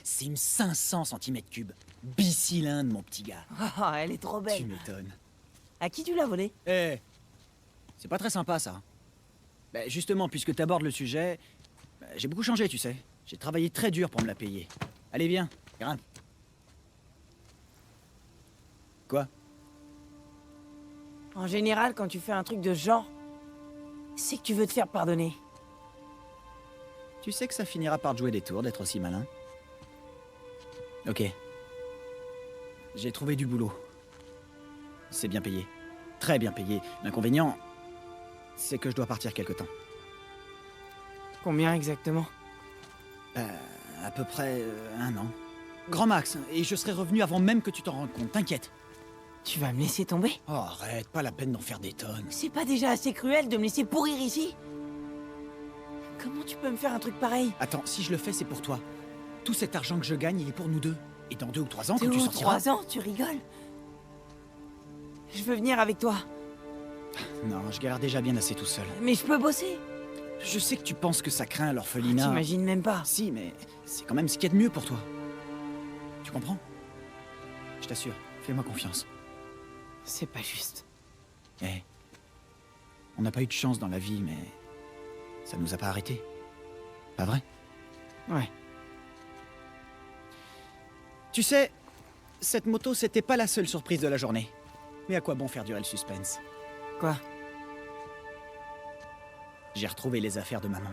c'est une 500 cm3. Bicylindre, mon petit gars. Ah, elle est trop Tu belle. m'étonnes. À qui tu l'as volée? Eh, c'est pas très sympa, ça. Bah, justement, puisque t'abordes le sujet, j'ai beaucoup changé, tu sais. J'ai travaillé très dur pour me la payer. Allez, viens, grimpe. Quoi? En général, quand tu fais un truc de ce genre, c'est que tu veux te faire pardonner. Tu sais que ça finira par te jouer des tours d'être aussi malin. Ok. J'ai trouvé du boulot. C'est bien payé. Très bien payé. L'inconvénient, c'est que je dois partir quelque temps. Combien exactement? À peu près 1 an. Grand max, et je serai revenu avant même que tu t'en rendes compte, t'inquiète. Tu vas me laisser tomber? Oh, arrête, pas la peine d'en faire des tonnes. C'est pas déjà assez cruel de me laisser pourrir ici? Comment tu peux me faire un truc pareil? Attends, si je le fais, c'est pour toi. Tout cet argent que je gagne, il est pour nous deux. Et dans 2 ou 3 ans, quand 2 tu ou sortiras... 3 ans, tu rigoles? Je veux venir avec toi. Non, je galère déjà bien assez tout seul. Mais je peux bosser. Je sais que tu penses que ça craint l'orphelinat. T'imagines même pas. Si, mais c'est quand même ce qu'il y a de mieux pour toi. Tu comprends? Je t'assure, fais-moi confiance. C'est pas juste. Eh, on n'a pas eu de chance dans la vie, mais ça nous a pas arrêtés. Pas vrai? Ouais. Tu sais, cette moto, c'était pas la seule surprise de la journée. Mais à quoi bon faire durer le suspense? Quoi? J'ai retrouvé les affaires de maman.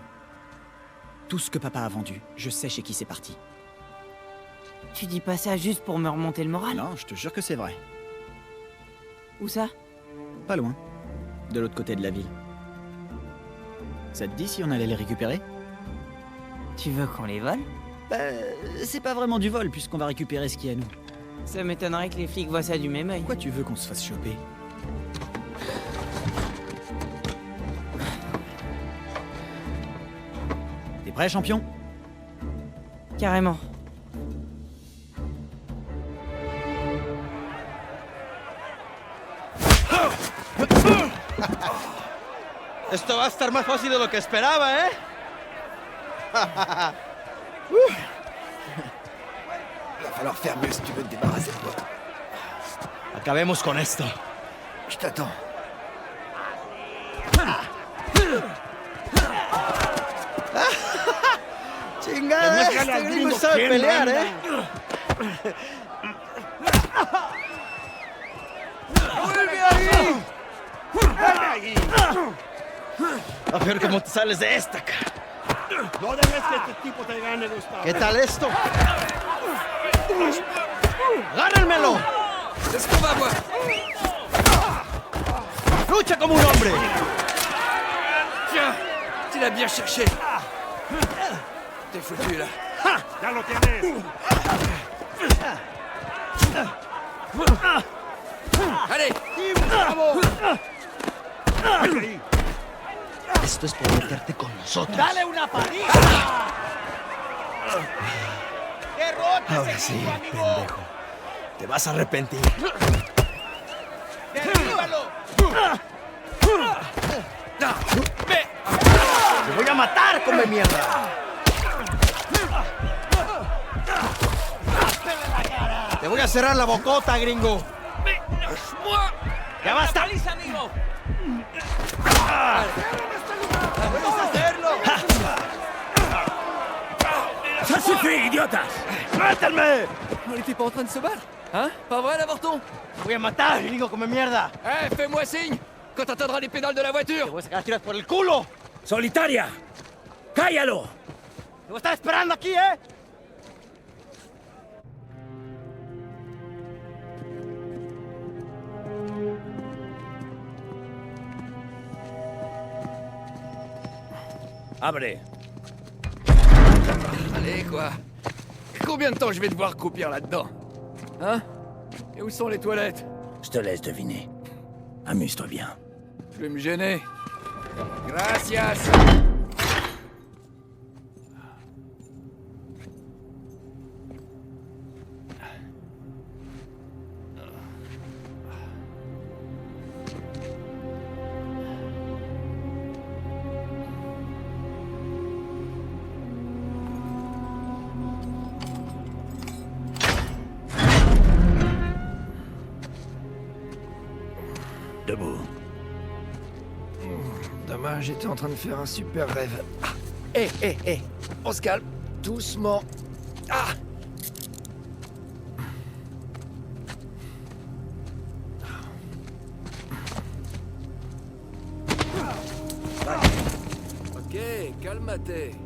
Tout ce que papa a vendu, je sais chez qui c'est parti. Tu dis pas ça juste pour me remonter le moral? Non, je te jure que c'est vrai. Où ça? Pas loin. De l'autre côté de la ville. Ça te dit si on allait les récupérer? Tu veux qu'on les vole? C'est pas vraiment du vol, puisqu'on va récupérer ce qui est à nous. Ça m'étonnerait que les flics voient ça du même œil. Pourquoi tu veux qu'on se fasse choper? T'es prêt, champion? Carrément. Esto va a estar más fácil de lo que esperaba, ¿eh? Il va falloir faire mieux si tu veux te débarrasser de moi. Acabemos con esto. Je t'attends. Chingada, este gringo sabe pelear, ¿eh? ¡Vuelve ahí! A ver cómo te sales de esta, cara. No dejes que este tipo te gane, Gustavo. ¿Qué tal esto? ¡Agárrenmelo! ¡Lucha como un hombre! Tiens, tu l'as bien cherché. T'es foutu là. Ya lo tienes. Allez, ¡Bravo! Ahí. Esto es por meterte con nosotros. dale una paliza. Ahora sí, pendejo. Te vas a arrepentir. Derríbalo. ¡Te voy a matar, come mierda! Te voy a cerrar la bocota, gringo. ¡Ya basta! amigo. ¡Puedes hacerlo! Ça suffit, idiotas. ¡Suéltenme! On était pas en train de se battre? Hein? Pas vrai, l'avorton? ¡Te voy a matar, gringo, come mierda! Eh, fais-moi signe quand t'entendras les pédales de la ¡Te voiture. voy a sacar tiras por el culo! Solitaria. Cállalo. ¡Te voy a estar esperando aquí, eh! Abre. Allez, quoi. Combien de temps je vais devoir croupir là-dedans? Hein? Et où sont les toilettes? Je te laisse deviner. Amuse-toi bien. Je vais me gêner. Gracias. Debout. Dommage, j'étais en train de faire un super rêve. Ah. Hé, on se calme, doucement. Ah. Ok, calmate.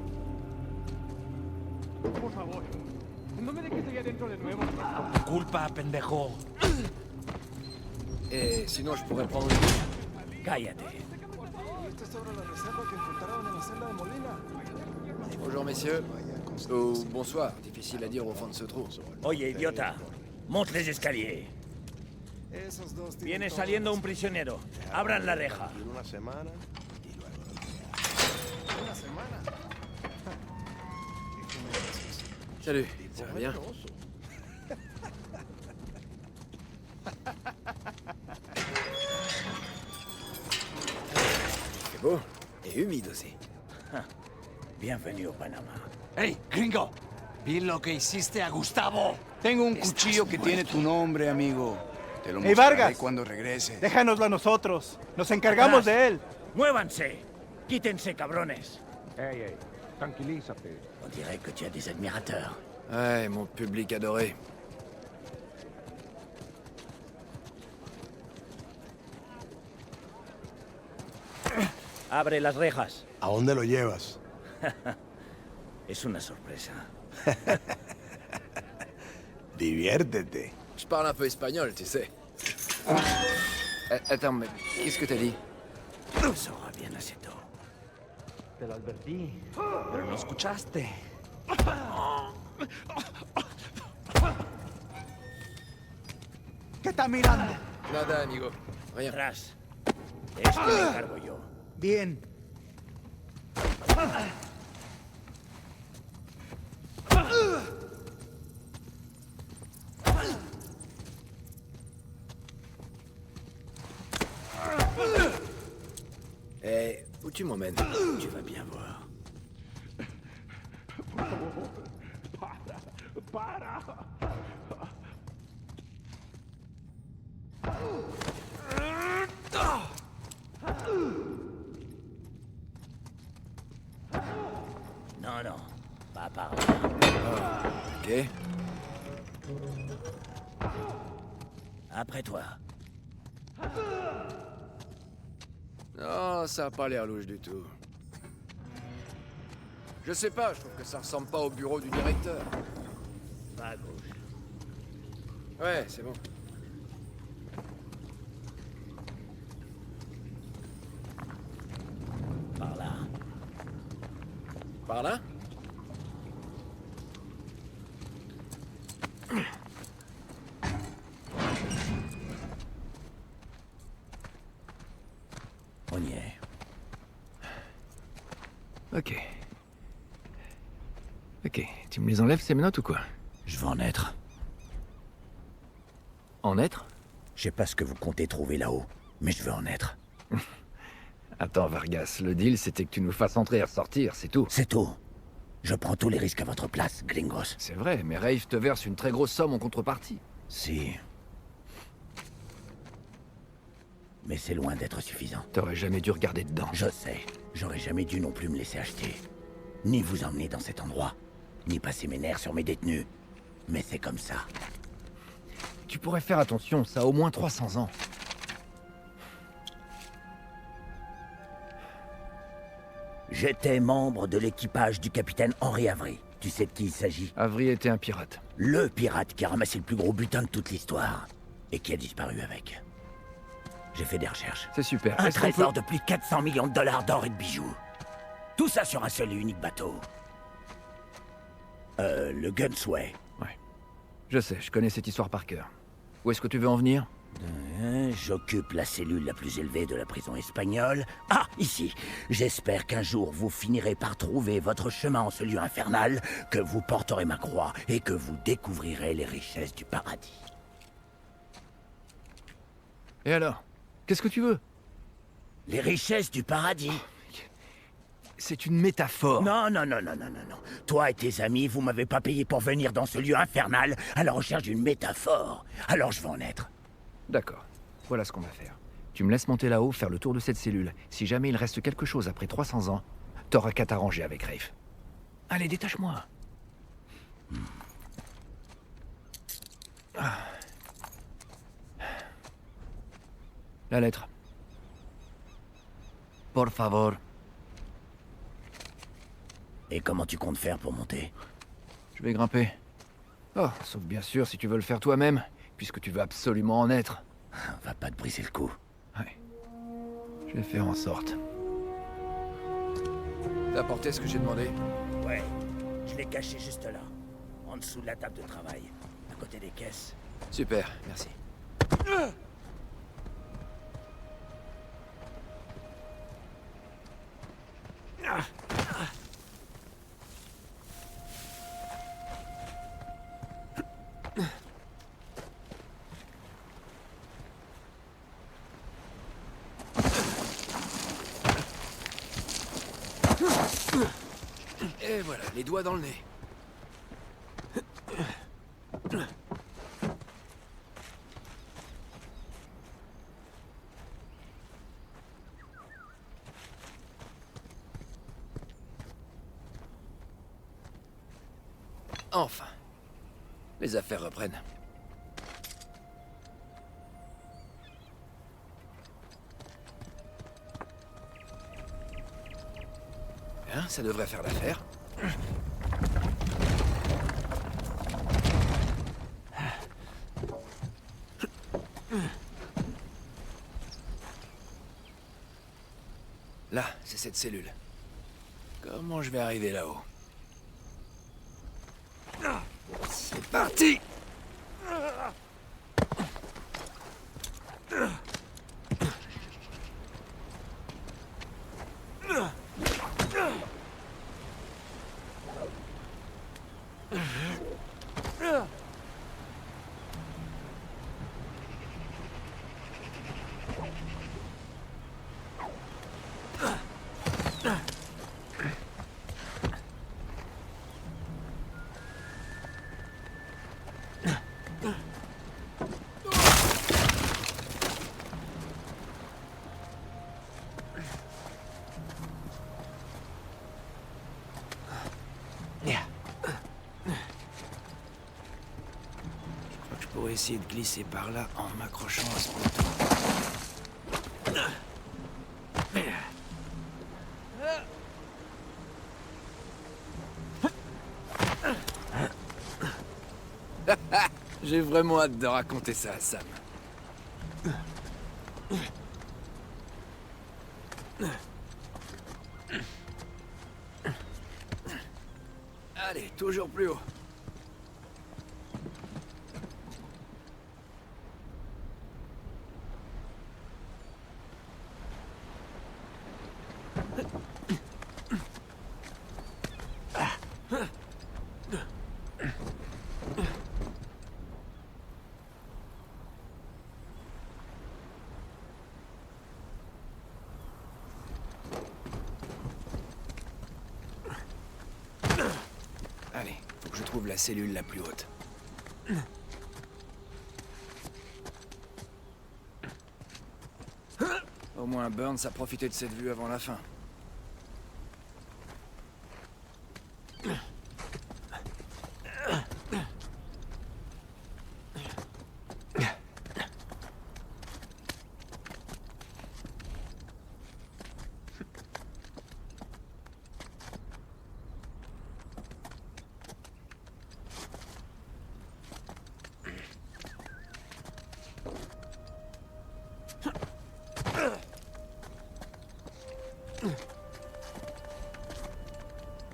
Culpa, pendejo. Et sinon, je pourrais prendre une... Cállate. Bonjour, messieurs. Ou bonsoir, difficile à dire au fond de ce trou. Oye, idiota. Monte les escaliers. Viene saliendo un prisionero. Abran la reja. Salut, ça va bien? C'est beau et humide aussi. Bienvenue au Panama. ¡Hey, gringo! Vi lo que hiciste a Gustavo. Tengo un cuchillo que tiene tu nombre, amigo. Te lo Hey, mostraré Vargas. cuando regrese. Déjanoslo a nosotros. Nos encargamos de él. ¡Muévanse! ¡Quítense, cabrones! Ey, tranquilízate. On dirait que tu as des admirateurs. Ouais, mon public adoré. Abre las rejas. ¿A dónde lo llevas? Es una sorpresa. Diviértete. Je parle un peu espagnol, tu sais. Attends, mais qu'est-ce que t'as dit? Sera bien assez tôt. Te lo advertí, pero no escuchaste. ¿Qué está mirando? Nada, amigo. Rien. Atrás. Esto me encargo yo. Bien. Eh, où tu m'emmènes? Tu vas bien voir. Non, non. Pas par là. Ok. Après toi. Non, ça a pas l'air louche du tout. Je sais pas, je trouve que ça ressemble pas au bureau du directeur. Pas à gauche. Ouais, c'est bon. Par là. Par là? On y est. Ok. Ok, tu me les enlèves ces menottes ou quoi? Je veux en être. En être? Je sais pas ce que vous comptez trouver là-haut, mais je veux en être. Attends, Vargas, le deal c'était que tu nous fasses entrer et ressortir, c'est tout. C'est tout. Je prends tous les risques à votre place, gringos. C'est vrai, mais Rafe te verse une très grosse somme en contrepartie. Si. Mais c'est loin d'être suffisant. T'aurais jamais dû regarder dedans. Je sais. J'aurais jamais dû non plus me laisser acheter. Ni vous emmener dans cet endroit. Ni passer mes nerfs sur mes détenus. Mais c'est comme ça. Tu pourrais faire attention, ça a au moins 300 ans. J'étais membre de l'équipage du capitaine Henri Avery. Tu sais de qui il s'agit? Avery était un pirate. Le pirate qui a ramassé le plus gros butin de toute l'histoire. Et qui a disparu avec. J'ai fait des recherches. C'est super. Un Est-ce qu'on trésor peut- de plus de 400 millions de dollars d'or et de bijoux. Tout ça sur un seul et unique bateau. Le Gunsway. Ouais. Je sais, je connais cette histoire par cœur. Où est-ce que tu veux en venir? J'occupe la cellule la plus élevée de la prison espagnole. Ah, ici. J'espère qu'un jour vous finirez par trouver votre chemin en ce lieu infernal, que vous porterez ma croix et que vous découvrirez les richesses du paradis. Et alors? Qu'est-ce que tu veux? Les richesses du paradis? C'est une métaphore. Non, non, non, non, non, non, non. Toi et tes amis, vous m'avez pas payé pour venir dans ce lieu infernal à la recherche d'une métaphore. Alors je vais en être. D'accord. Voilà ce qu'on va faire. Tu me laisses monter là-haut, faire le tour de cette cellule. Si jamais il reste quelque chose après 300 ans, t'auras qu'à t'arranger avec Rafe. Allez, détache-moi. Ah. La lettre. Por favor. Et comment tu comptes faire pour monter? Je vais grimper. Oh, sauf bien sûr si tu veux le faire toi-même, puisque tu veux absolument en être. Va pas te briser le cou. Ouais. Je vais faire en sorte. T'as apporté ce que j'ai demandé? Ouais, je l'ai caché juste là, en dessous de la table de travail, à côté des caisses. Super, merci. Et voilà, les doigts dans le nez. Enfin, les affaires reprennent. Hein, ça devrait faire l'affaire. Là, c'est cette cellule. Comment je vais arriver là-haut? C'est parti! Je pourrais essayer de glisser par là en m'accrochant à ce poteau. J'ai vraiment hâte de raconter ça à Sam. Allez, toujours plus haut. Allez, faut que je trouve la cellule la plus haute. Au moins Burns a profité de cette vue avant la fin.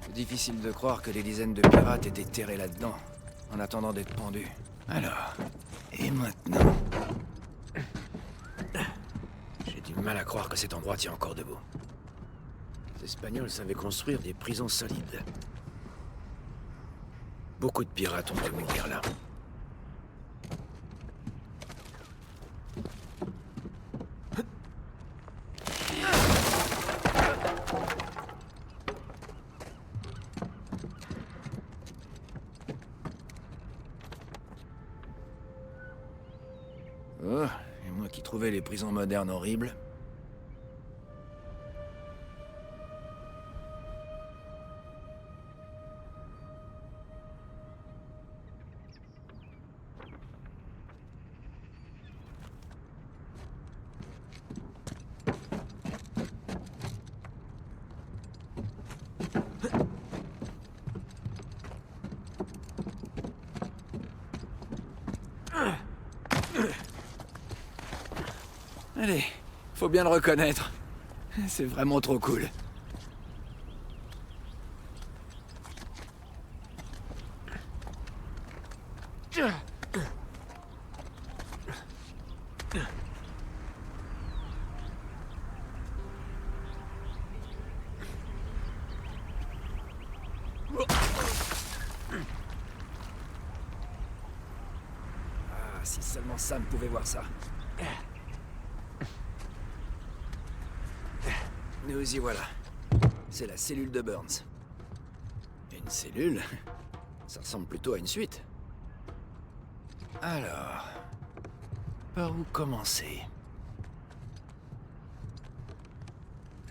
C'est difficile de croire que des dizaines de pirates étaient terrés là-dedans, en attendant d'être pendus. Alors, et maintenant? J'ai du mal à croire que cet endroit tient encore debout. Les Espagnols savaient construire des prisons solides. Beaucoup de pirates ont pu mourir là. trouvé les prisons modernes horribles? Allez, faut bien le reconnaître. C'est vraiment trop cool. Ah, si seulement Sam pouvait voir ça. Nous y voilà. C'est la cellule de Burns. Une cellule? Ça ressemble plutôt à une suite. Alors... par où commencer?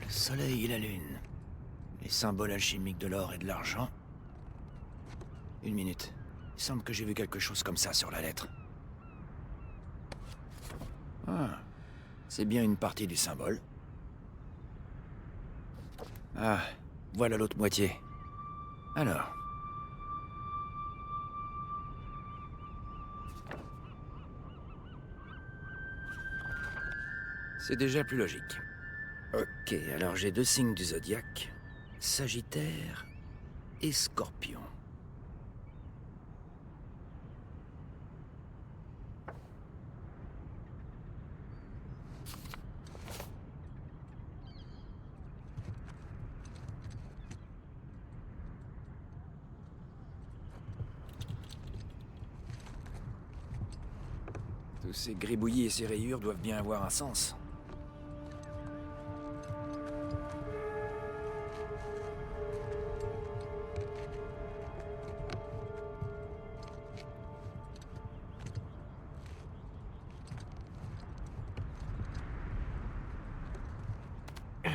Le soleil et la lune. Les symboles alchimiques de l'or et de l'argent. Une minute. Il semble que j'ai vu quelque chose comme ça sur la lettre. Ah. C'est bien une partie du symbole. Ah, voilà l'autre moitié. Alors. C'est déjà plus logique. Ok, alors j'ai 2 signes du zodiaque. Sagittaire et Scorpion. Tous ces gribouillis et ces rayures doivent bien avoir un sens. Ah,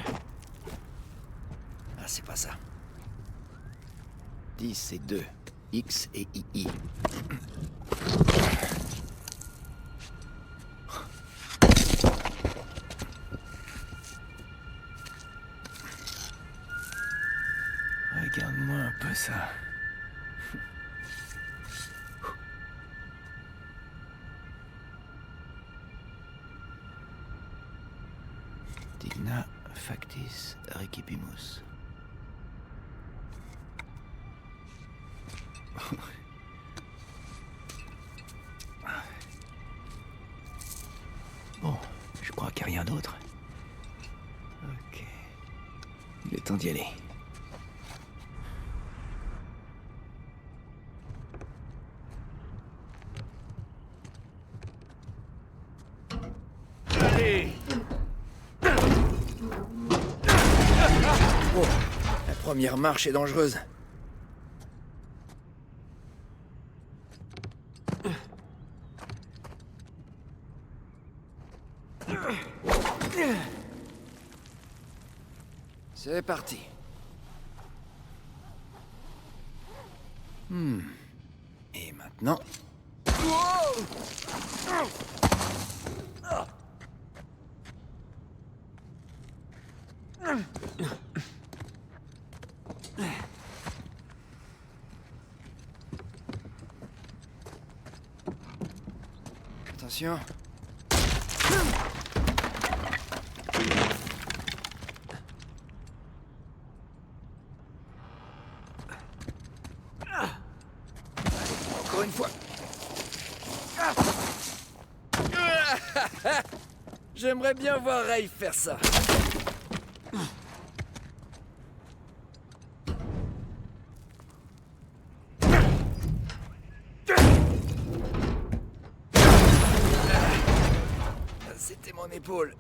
c'est pas ça. 10 et 2. X et II. Regarde-moi un peu ça. Digna factis recipimus. Bon, je crois qu'il n'y a rien d'autre. Ok. Il est temps d'y aller. Oh, la première marche est dangereuse. C'est parti. Et maintenant... Attention. Encore une fois. J'aimerais bien voir Ray faire ça. C'était mon épaule.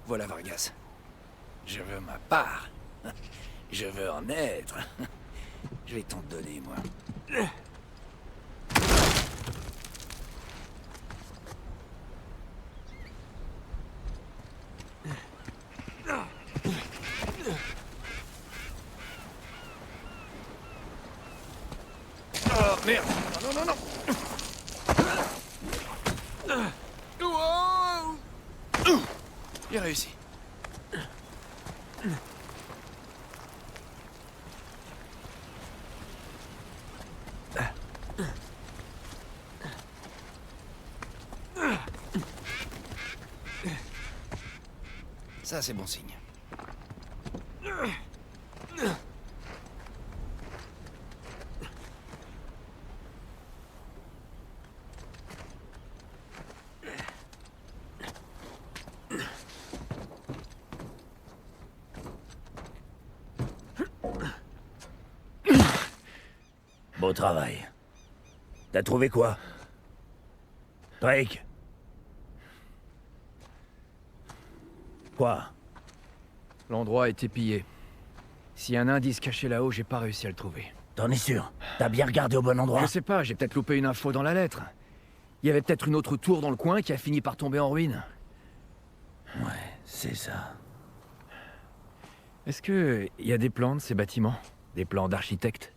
Voilà Vargas. Je veux ma part. Je veux en être. Je vais t'en donner, moi. J'ai réussi. Ça, c'est bon signe. Beau travail. T'as trouvé quoi? Drake? Quoi? L'endroit a été pillé. S'il y a un indice caché là-haut, j'ai pas réussi à le trouver. T'en es sûr? T'as bien regardé au bon endroit? Je sais pas, j'ai peut-être loupé une info dans la lettre. Il y avait peut-être une autre tour dans le coin qui a fini par tomber en ruine. Ouais, c'est ça. Est-ce que y a des plans de ces bâtiments? Des plans d'architecte?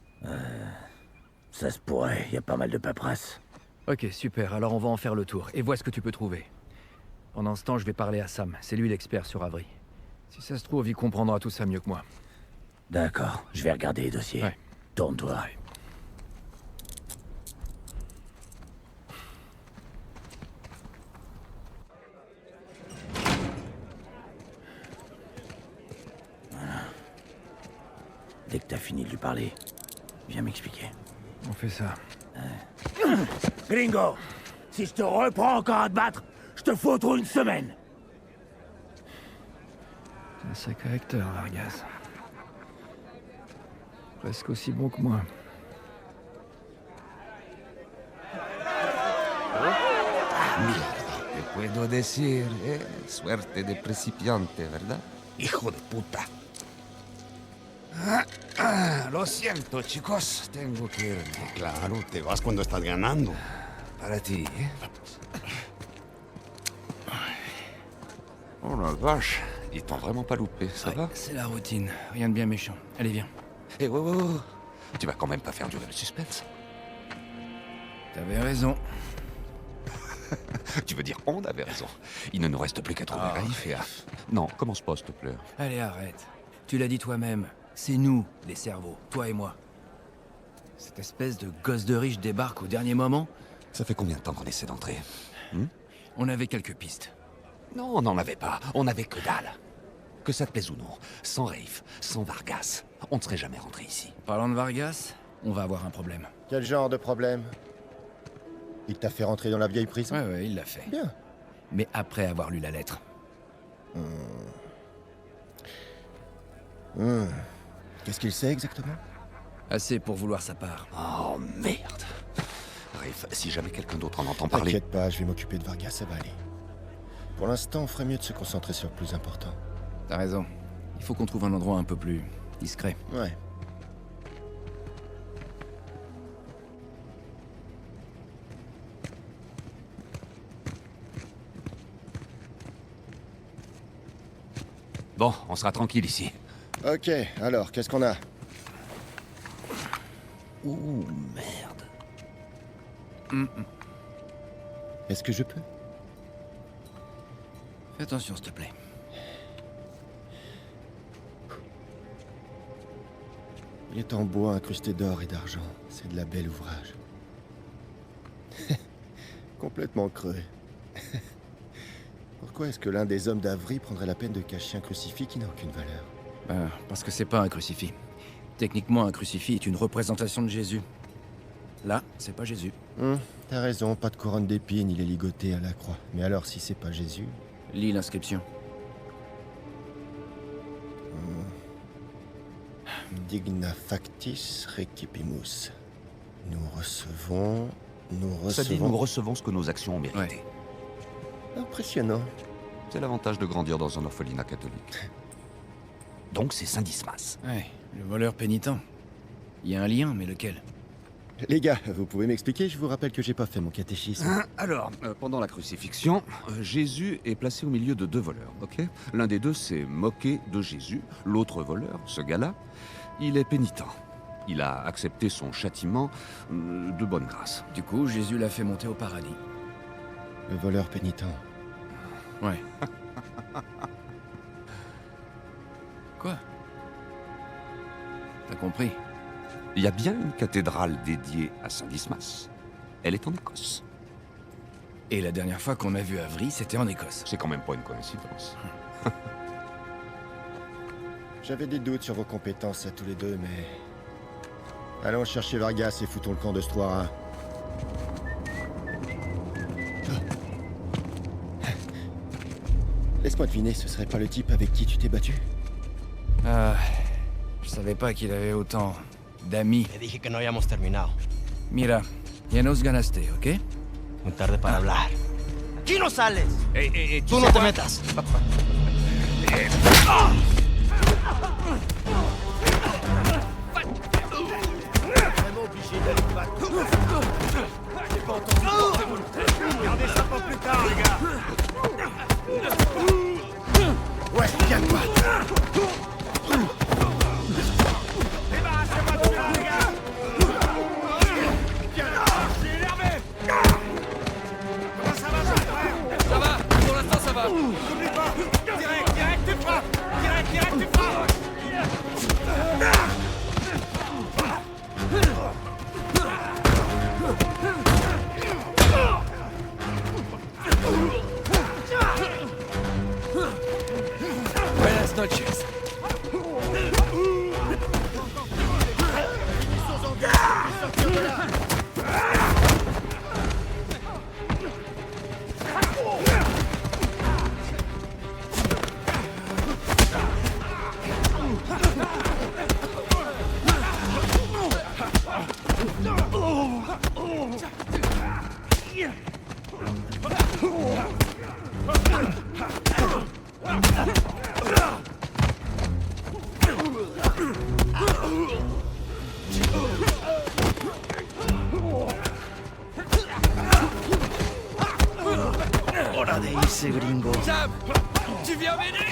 Ça se pourrait, y a pas mal de paperasse. Ok, super, alors on va en faire le tour, et vois ce que tu peux trouver. Pendant ce temps, je vais parler à Sam, c'est lui l'expert sur Avery. Si ça se trouve, il comprendra tout ça mieux que moi. D'accord, je vais regarder les dossiers. Ouais. Tourne-toi. Ouais. Dès que t'as fini de lui parler, viens m'expliquer. On fait ça. Gringo! Si je te reprends encore à te battre, je te fous trop une semaine! C'est un sacré acteur, Vargas. Presque aussi bon que moi. Te puedo decir, suerte de principiante, ¿verdad? Hijo de puta. Lo siento, chicos. Tengo que irme. Claro, te vas cuando estás ganando. Para ti, ¿eh? Oh la vache. Ils t'ont vraiment pas loupé, ça va? C'est la routine, rien de bien méchant. Allez, viens. Eh, ouais. Tu vas quand même pas faire durer le suspense. T'avais raison. Tu veux dire on avait raison. Il ne nous reste plus qu'à trouver Raif et à... Non, commence pas, s'il te plaît. Allez, arrête. Tu l'as dit toi-même. C'est nous, les cerveaux, toi et moi. Cette espèce de gosse de riche débarque au dernier moment. Ça fait combien de temps qu'on essaie d'entrer? On avait quelques pistes. Non, on n'en avait pas. On avait que dalle. Que ça te plaise ou non, sans Raif, sans Vargas, on ne serait jamais rentré ici. Parlant de Vargas, on va avoir un problème. Quel genre de problème? Il t'a fait rentrer dans la vieille prison? Ouais, il l'a fait. Bien. Mais après avoir lu la lettre. Qu'est-ce qu'il sait exactement? Assez pour vouloir sa part. Oh merde. Raif, si jamais quelqu'un d'autre en entend parler... T'inquiète pas, je vais m'occuper de Vargas, ça va aller. Pour l'instant, on ferait mieux de se concentrer sur le plus important. T'as raison. Il faut qu'on trouve un endroit un peu plus discret. Ouais. Bon, on sera tranquille ici. Ok, alors, qu'est-ce qu'on a? Ouh, merde. Est-ce que je peux? Fais attention, s'il te plaît. Il est en bois incrusté d'or et d'argent. C'est de la belle ouvrage. Complètement creux. Pourquoi est-ce que l'un des hommes d'Avry prendrait la peine de cacher un crucifix qui n'a aucune valeur? Parce que c'est pas un crucifix. Techniquement, un crucifix est une représentation de Jésus. Là, c'est pas Jésus. T'as raison, pas de couronne d'épines, il est ligoté à la croix. Mais alors, si c'est pas Jésus... Lis l'inscription. Digna factis recipimus. Nous recevons... Ça dit nous recevons ce que nos actions ont mérité. Ouais. Impressionnant. C'est l'avantage de grandir dans un orphelinat catholique. Donc c'est Saint Dismas. Ouais, le voleur pénitent. Il y a un lien, mais lequel? Les gars, vous pouvez m'expliquer? Je vous rappelle que j'ai pas fait mon catéchisme. Alors, pendant la crucifixion, Jésus est placé au milieu de deux voleurs, ok? L'un des deux s'est moqué de Jésus. L'autre voleur, ce gars-là, il est pénitent. Il a accepté son châtiment de bonne grâce. Du coup, Jésus l'a fait monter au paradis. Le voleur pénitent. Ouais. Quoi? T'as compris? Il y a bien une cathédrale dédiée à Saint Dismas. Elle est en Écosse. Et la dernière fois qu'on a vu Avery, c'était en Écosse. C'est quand même pas une coïncidence. J'avais des doutes sur vos compétences à tous les deux, mais... Allons chercher Vargas et foutons le camp de Stoira. Laisse-moi deviner, ce serait pas le type avec qui tu t'es battu? Ah... Je savais pas qu'il avait autant... d'amis. Te dije que no habíamos terminado. Mira, ya nos ganaste, ¿ok? Muy tarde para hablar. ¡Aquí no sales! Tú no te metas. Gardez ça pour plus tard, les gars. Ouais, calme-toi. Débarrassez-moi de ça, les gars. Je suis énervé. Comment ça va, jeune frère? Ça va, pour l'instant ça va. N'oublie pas. Direct, tu frappes. Direct, tu frappes. Buenas noches. Hora de irse, gringo. Sam, tu viens m'aider?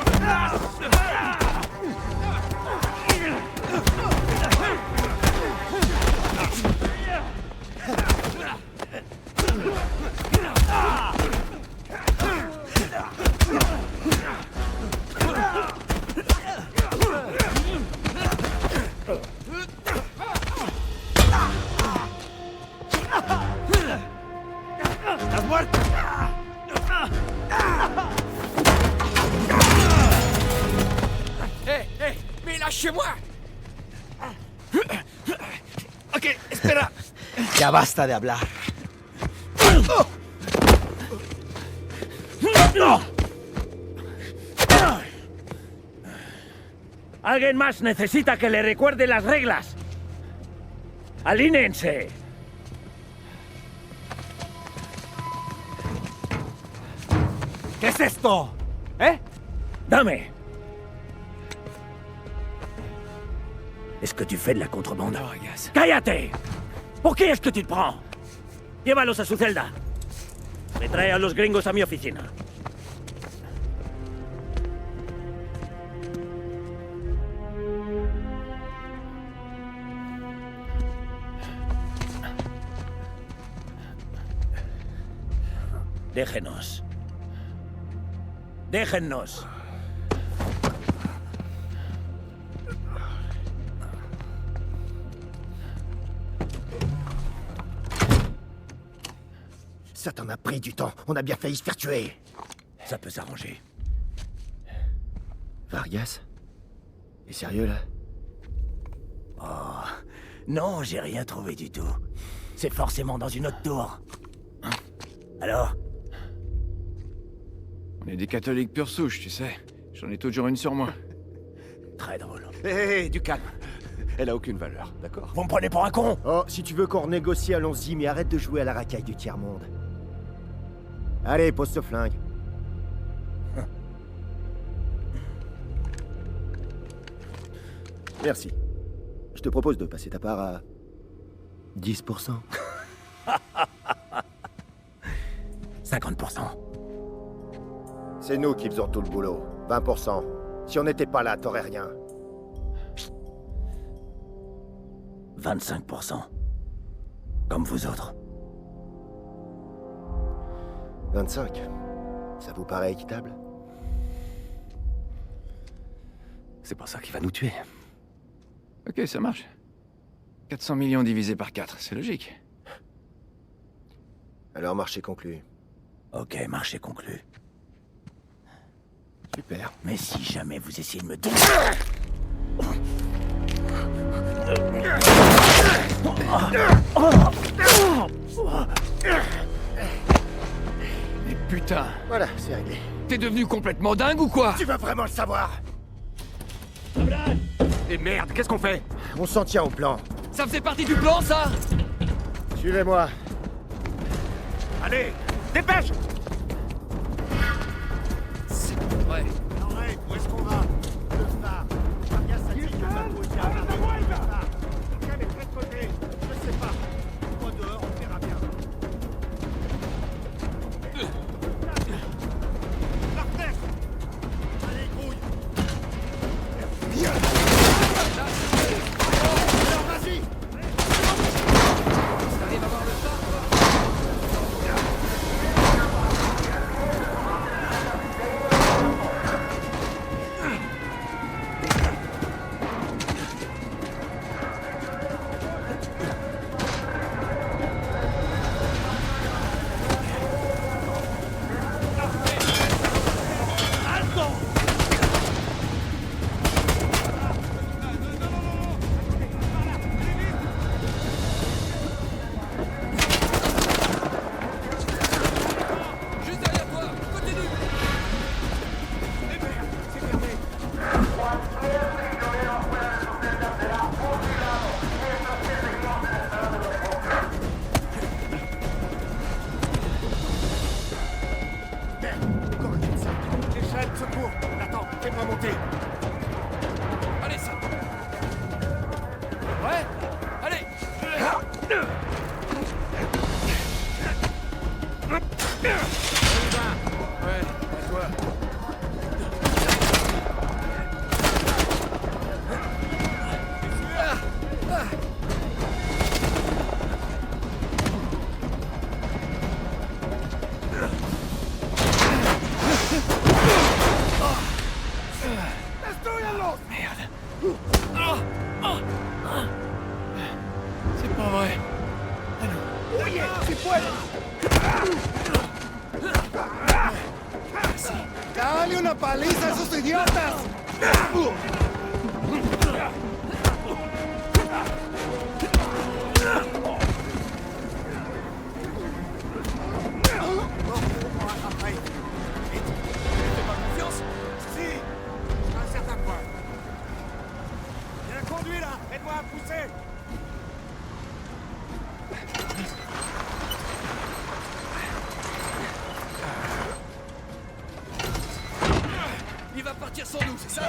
¿Estás muerto? Hey, mais lâchez-moi! Ok, espera. Ya basta de hablar. Alguien más necesita que le recuerde las reglas. Alínense. ¿Qué es esto? ¿Eh? Dame. Est-ce que tu fais de la contrebande? Vargas. ¡Cállate! ¿Por qué es que te prends? Llévalos a su celda. Me trae a los gringos a mi oficina. Déjenos. Déjennos. Ça t'en a pris du temps. On a bien failli se faire tuer. Ça peut s'arranger. Vargas? T'es sérieux, là? Oh, non, j'ai rien trouvé du tout. C'est forcément dans une autre tour. Alors? On est des catholiques pure souche, tu sais. J'en ai toujours une sur moi. Très drôle. Hé, du calme. Elle a aucune valeur, d'accord? Vous me prenez pour un con? Oh, si tu veux qu'on renégocie, allons-y, mais arrête de jouer à la racaille du tiers-monde. Allez, pose ce flingue. Merci. Je te propose de passer ta part à... 10%. 50%. C'est nous qui faisons tout le boulot. 20%. Si on n'était pas là, t'aurais rien. 25%. Comme vous autres. 25. Ça vous paraît équitable? C'est pas ça qui va nous tuer. Ok, ça marche. 400 millions divisé par 4, c'est logique. Alors, marché conclu. Ok, marché conclu. Super. Mais si jamais vous essayez de me... Mais putain, Voilà, c'est réglé. t'es devenu complètement dingue ou quoi? Tu vas vraiment le savoir. Et merde, qu'est-ce qu'on fait? On s'en tient au plan. Ça faisait partie du plan, ça? Suivez-moi. Allez, dépêche! Ouais. Arrête, où est-ce qu'on va? Le phare. Vargas a dit que le bateau était à l'arrêt. Le phare. Quel est de côté? Je sais pas. Moi dehors, on verra bien. La fenêtre! Allez, grouille! Bien! Alors, vas-y! T'arrives à voir le phare? Juste derrière toi, continue. Encore une salle. L'échelle, secours! Attends, fais-moi monter! Allez, ça. Ouais. Allez. Ouais, et toi? C'est pas vrai. ¡Dale una paliza a esos idiotas! Confiance? Si! À un certain point. Bien conduit là! Aide-moi à pousser! Il va partir sans nous, c'est ça? Pas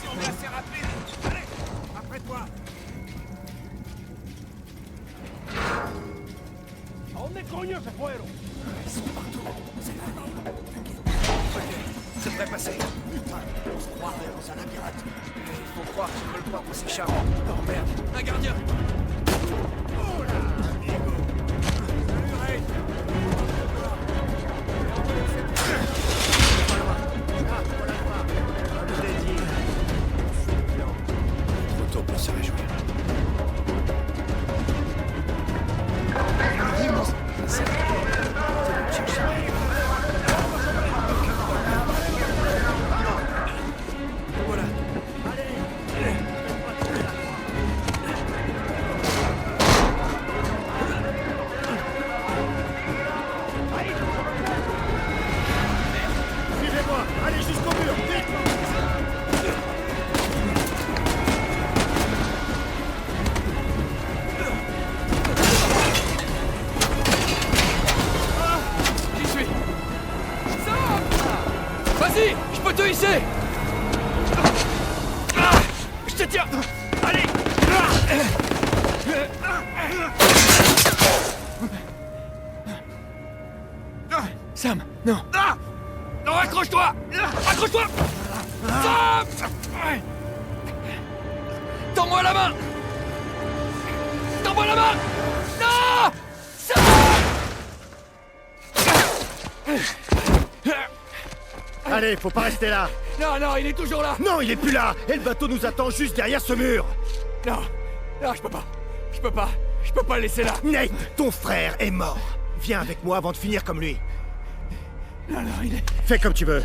si on est assez rapide! Allez! Après toi! ¿A dónde coño se fueron? Ils sont partout. C'est là. Ok, ça devrait passer. Putain, on se croirait dans un labyrinthe. Il faut croire qu'ils veulent pas qu'on s'échappe. Oh merde, un gardien. Oh là, amigo! Salut, Ray! Ah, voilà le phare. Un de dédié. Trop tôt pour se réjouir. Voilà. Suivez-moi! Allez jusqu'au mur! Vite! J'y suis. Ça! Vas-y, je peux te hisser. Ah, je te tiens. Allez. Sam, non. Non, accroche-toi. Accroche-toi. Sam! Tends-moi la main. Tends-moi la main. Non! Sam! Allez, faut pas rester là. Non, non, il est toujours là. Non, il est plus là. Et le bateau nous attend juste derrière ce mur. Non, non, je peux pas. Je peux pas. Je peux pas le laisser là. Nate, ton frère est mort. Viens avec moi avant de finir comme lui. Non, non, il est... Fais comme tu veux.